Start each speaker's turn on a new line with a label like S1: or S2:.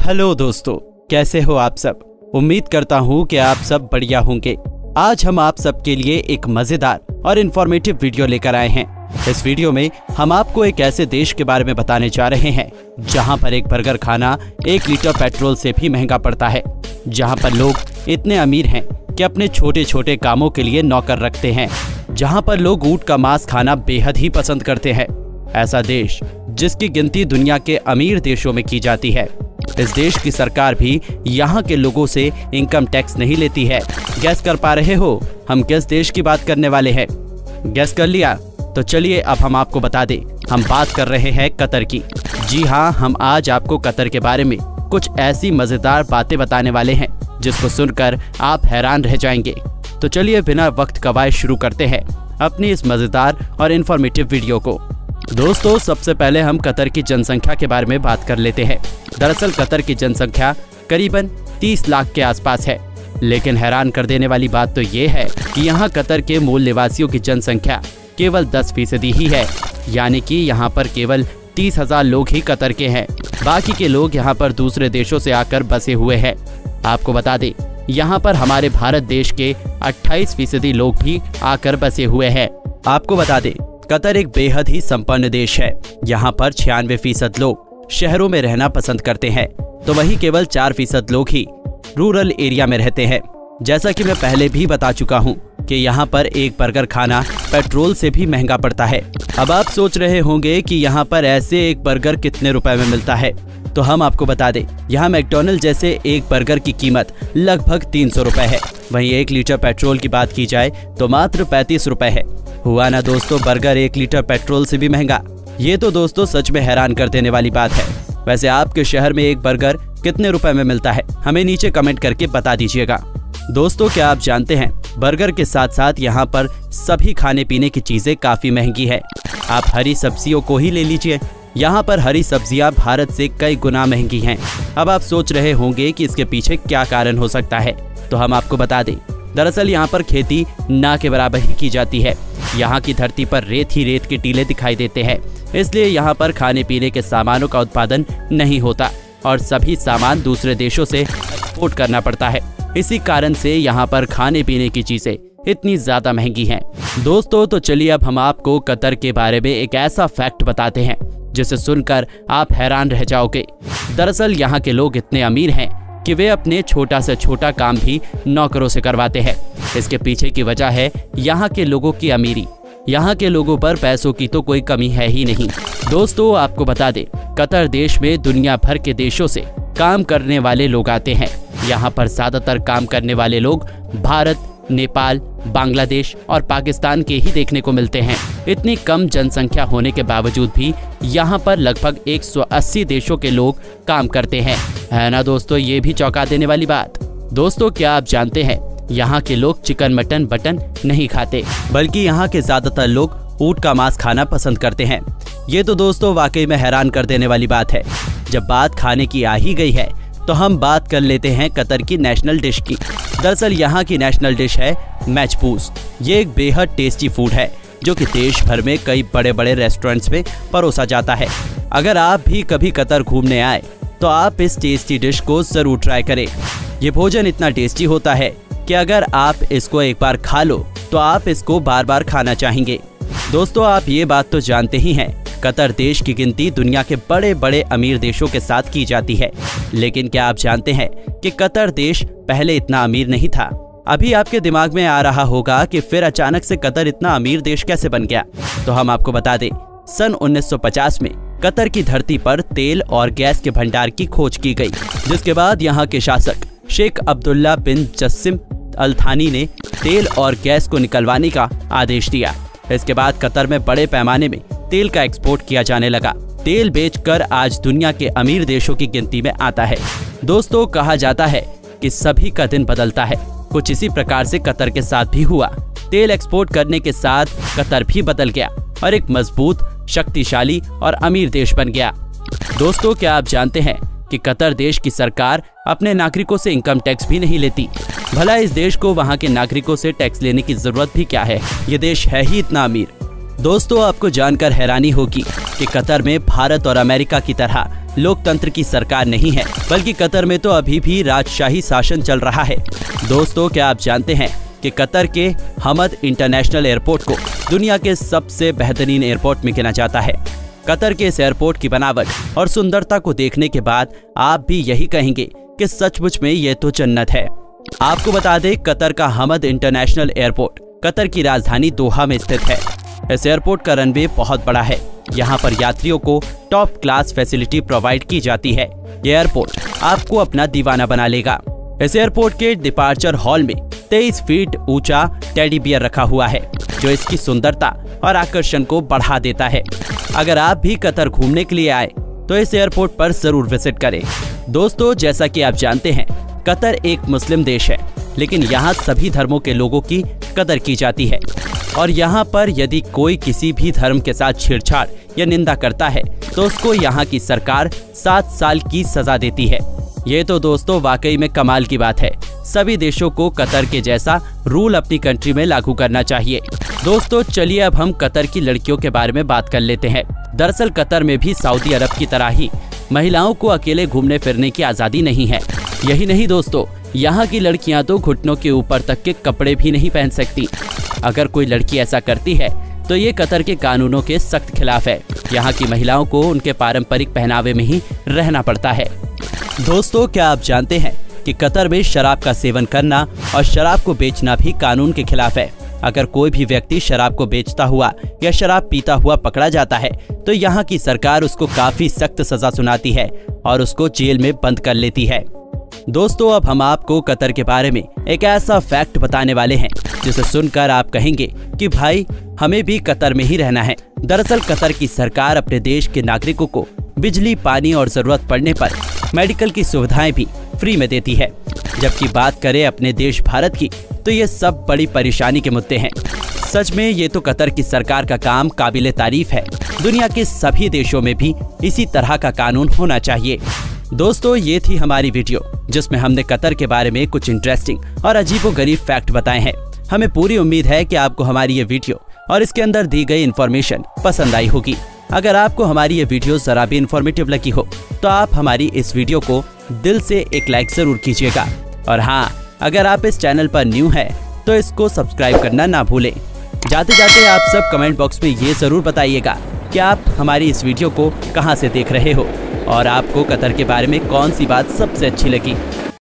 S1: Hello दोस्तों, कैसे हो आप सब। उम्मीद करता हूँ कि आप सब बढ़िया होंगे। आज हम आप सबके लिए एक मजेदार और इन्फॉर्मेटिव वीडियो लेकर आए हैं। इस वीडियो में हम आपको एक ऐसे देश के बारे में बताने जा रहे हैं जहां पर एक बर्गर खाना 1 लीटर पेट्रोल से भी महंगा पड़ता है, जहां पर लोग इतने अमीर हैं कि अपने छोटे छोटे कामों के लिए नौकर रखते हैं, जहां पर लोग ऊंट का मांस खाना बेहद ही पसंद करते हैं। ऐसा देश जिसकी गिनती दुनिया के अमीर देशों में की जाती है। इस देश की सरकार भी यहाँ के लोगों से इनकम टैक्स नहीं लेती है। गैस कर पा रहे हो हम किस देश की बात करने वाले हैं? गैस कर लिया? तो चलिए अब हम आपको बता दें, हम बात कर रहे हैं कतर की। जी हाँ, हम आज आपको कतर के बारे में कुछ ऐसी मजेदार बातें बताने वाले हैं जिसको सुनकर आप हैरान रह जाएंगे। तो चलिए बिना वक्त गवाए शुरू करते हैं अपनी इस मजेदार और इन्फॉर्मेटिव वीडियो को। दोस्तों, सबसे पहले हम कतर की जनसंख्या के बारे में बात कर लेते हैं। दरअसल कतर की जनसंख्या करीबन 30 लाख के आसपास है, लेकिन हैरान कर देने वाली बात तो ये है कि यहाँ कतर के मूल निवासियों की जनसंख्या केवल 10% ही है, यानी कि यहाँ पर केवल 30,000 लोग ही कतर के हैं। बाकी के लोग यहाँ पर दूसरे देशों से आकर बसे हुए हैं। आपको बता दें, यहाँ पर हमारे भारत देश के 28% लोग भी आकर बसे हुए हैं। आपको बता दें, कतर एक बेहद ही संपन्न देश है। यहाँ पर 96% लोग शहरों में रहना पसंद करते हैं, तो वहीं केवल 4% लोग ही रूरल एरिया में रहते हैं। जैसा कि मैं पहले भी बता चुका हूँ कि यहाँ पर एक बर्गर खाना पेट्रोल से भी महंगा पड़ता है। अब आप सोच रहे होंगे कि यहाँ पर ऐसे एक बर्गर कितने रुपए में मिलता है, तो हम आपको बता दें, यहाँ मैकडॉनल्ड जैसे एक बर्गर की कीमत लगभग 300 रुपए है। वहीं 1 लीटर पेट्रोल की बात की जाए तो मात्र 35 रुपए है। हुआ ना दोस्तों, बर्गर 1 लीटर पेट्रोल से भी महंगा। ये तो दोस्तों सच में हैरान कर देने वाली बात है। वैसे आपके शहर में एक बर्गर कितने रुपए में मिलता है, हमें नीचे कमेंट करके बता दीजिएगा। दोस्तों, क्या आप जानते हैं, बर्गर के साथ साथ यहाँ पर सभी खाने पीने की चीजें काफी महंगी है। आप हरी सब्जियों को ही ले लीजिए, यहाँ पर हरी सब्जियाँ भारत से कई गुना महंगी हैं। अब आप सोच रहे होंगे कि इसके पीछे क्या कारण हो सकता है, तो हम आपको बता दें, दरअसल यहाँ पर खेती ना के बराबर ही की जाती है। यहाँ की धरती पर रेत ही रेत के टीले दिखाई देते हैं, इसलिए यहाँ पर खाने पीने के सामानों का उत्पादन नहीं होता और सभी सामान दूसरे देशों से एक्सपोर्ट करना पड़ता है। इसी कारण से यहाँ पर खाने पीने की चीजें इतनी ज्यादा महंगी हैं। दोस्तों, तो चलिए अब हम आपको कतर के बारे में एक ऐसा फैक्ट बताते हैं जिसे सुनकर आप हैरान रह जाओगे। दरअसल यहाँ के लोग इतने अमीर हैं कि वे अपने छोटा से छोटा काम भी नौकरों से करवाते हैं। इसके पीछे की वजह है यहाँ के लोगों की अमीरी। यहाँ के लोगों पर पैसों की तो कोई कमी है ही नहीं। दोस्तों, आपको बता दें, कतर देश में दुनिया भर के देशों से काम करने वाले लोग आते हैं। यहाँ पर ज्यादातर काम करने वाले लोग भारत, नेपाल, बांग्लादेश और पाकिस्तान के ही देखने को मिलते हैं। इतनी कम जनसंख्या होने के बावजूद भी यहाँ पर लगभग 180 देशों के लोग काम करते हैं। है ना दोस्तों, ये भी चौंका देने वाली बात। दोस्तों, क्या आप जानते हैं, यहाँ के लोग चिकन मटन बटन नहीं खाते, बल्कि यहाँ के ज्यादातर लोग ऊंट का मांस खाना पसंद करते हैं। ये तो दोस्तों वाकई में हैरान कर देने वाली बात है। जब बात खाने की आ ही गई है तो हम बात कर लेते हैं कतर की नेशनल डिश की। दरअसल यहाँ की नेशनल डिश है मैचपूस। ये एक बेहद टेस्टी फूड है जो कि देश भर में कई बड़े बड़े रेस्टोरेंट्स में परोसा जाता है। अगर आप भी कभी कतर घूमने आए तो आप इस टेस्टी डिश को जरूर ट्राई करें। ये भोजन इतना टेस्टी होता है कि अगर आप इसको एक बार खा लो तो आप इसको बार बार खाना चाहेंगे। दोस्तों, आप ये बात तो जानते ही हैं, कतर देश की गिनती दुनिया के बड़े बड़े अमीर देशों के साथ की जाती है। लेकिन क्या आप जानते हैं कि कतर देश पहले इतना अमीर नहीं था? अभी आपके दिमाग में आ रहा होगा कि फिर अचानक से कतर इतना अमीर देश कैसे बन गया? तो हम आपको बता दें, सन 1950 में कतर की धरती पर तेल और गैस के भंडार की खोज की गई, जिसके बाद यहाँ के शासक शेख अब्दुल्ला बिन जस्सिम अल थानी ने तेल और गैस को निकलवाने का आदेश दिया। इसके बाद कतर में बड़े पैमाने में तेल का एक्सपोर्ट किया जाने लगा। तेल बेचकर आज दुनिया के अमीर देशों की गिनती में आता है। दोस्तों, कहा जाता है कि सभी का दिन बदलता है। कुछ इसी प्रकार से कतर के साथ भी हुआ। तेल एक्सपोर्ट करने के साथ कतर भी बदल गया और एक मजबूत, शक्तिशाली और अमीर देश बन गया। दोस्तों, क्या आप जानते हैं कि कतर देश की सरकार अपने नागरिकों से इनकम टैक्स भी नहीं लेती? भला इस देश को वहाँ के नागरिकों से टैक्स लेने की जरूरत भी क्या है? ये देश है ही इतना अमीर। दोस्तों, आपको जानकर हैरानी होगी कि कतर में भारत और अमेरिका की तरह लोकतंत्र की सरकार नहीं है, बल्कि कतर में तो अभी भी राजशाही शासन चल रहा है। दोस्तों, क्या आप जानते हैं कि कतर के हमद इंटरनेशनल एयरपोर्ट को दुनिया के सबसे बेहतरीन एयरपोर्ट में गिना जाता है। कतर के इस एयरपोर्ट की बनावट और सुंदरता को देखने के बाद आप भी यही कहेंगे कि सचमुच में ये तो जन्नत है। आपको बता दें, कतर का हमद इंटरनेशनल एयरपोर्ट कतर की राजधानी दोहा में स्थित है। इस एयरपोर्ट का रनवे बहुत बड़ा है। यहाँ पर यात्रियों को टॉप क्लास फैसिलिटी प्रोवाइड की जाती है। ये एयरपोर्ट आपको अपना दीवाना बना लेगा। इस एयरपोर्ट के डिपार्चर हॉल में 23 फीट ऊंचा टेडी बियर रखा हुआ है, जो इसकी सुंदरता और आकर्षण को बढ़ा देता है। अगर आप भी कतर घूमने के लिए आए तो इस एयरपोर्ट पर जरूर विजिट करें। दोस्तों, जैसा कि आप जानते हैं, कतर एक मुस्लिम देश है, लेकिन यहाँ सभी धर्मों के लोगों की कदर की जाती है और यहाँ पर यदि कोई किसी भी धर्म के साथ छेड़छाड़ या निंदा करता है तो उसको यहाँ की सरकार 7 साल की सजा देती है। ये तो दोस्तों वाकई में कमाल की बात है। सभी देशों को कतर के जैसा रूल अपनी कंट्री में लागू करना चाहिए। दोस्तों, चलिए अब हम कतर की लड़कियों के बारे में बात कर लेते हैं। दरअसल कतर में भी सऊदी अरब की तरह ही महिलाओं को अकेले घूमने फिरने की आज़ादी नहीं है। यही नहीं दोस्तों, यहाँ की लड़कियाँ तो घुटनों के ऊपर तक के कपड़े भी नहीं पहन सकती। अगर कोई लड़की ऐसा करती है तो ये कतर के कानूनों के सख्त खिलाफ है। यहाँ की महिलाओं को उनके पारंपरिक पहनावे में ही रहना पड़ता है। दोस्तों, क्या आप जानते हैं कि कतर में शराब का सेवन करना और शराब को बेचना भी कानून के खिलाफ है। अगर कोई भी व्यक्ति शराब को बेचता हुआ या शराब पीता हुआ पकड़ा जाता है तो यहाँ की सरकार उसको काफी सख्त सजा सुनाती है और उसको जेल में बंद कर लेती है। दोस्तों, अब हम आपको कतर के बारे में एक ऐसा फैक्ट बताने वाले हैं जिसे सुनकर आप कहेंगे कि भाई हमें भी कतर में ही रहना है। दरअसल कतर की सरकार अपने देश के नागरिकों को बिजली, पानी और जरूरत पड़ने पर मेडिकल की सुविधाएं भी फ्री में देती है। जबकि बात करें अपने देश भारत की तो ये सब बड़ी परेशानी के मुद्दे हैं। सच में ये तो कतर की सरकार का काम काबिले तारीफ है। दुनिया के सभी देशों में भी इसी तरह का कानून होना चाहिए। दोस्तों, ये थी हमारी वीडियो जिसमें हमने कतर के बारे में कुछ इंटरेस्टिंग और अजीबोगरीब फैक्ट बताए हैं। हमें पूरी उम्मीद है कि आपको हमारी ये वीडियो और इसके अंदर दी गई इन्फॉर्मेशन पसंद आई होगी। अगर आपको हमारी ये वीडियो जरा भी इन्फॉर्मेटिव लगी हो तो आप हमारी इस वीडियो को दिल से एक लाइक जरूर कीजिएगा। और हाँ, अगर आप इस चैनल पर न्यू है तो इसको सब्सक्राइब करना ना भूलें। जाते जाते आप सब कमेंट बॉक्स में ये जरूर बताइएगा कि आप हमारी इस वीडियो को कहाँ से देख रहे हो और आपको कतर के बारे में कौन सी बात सबसे अच्छी लगी।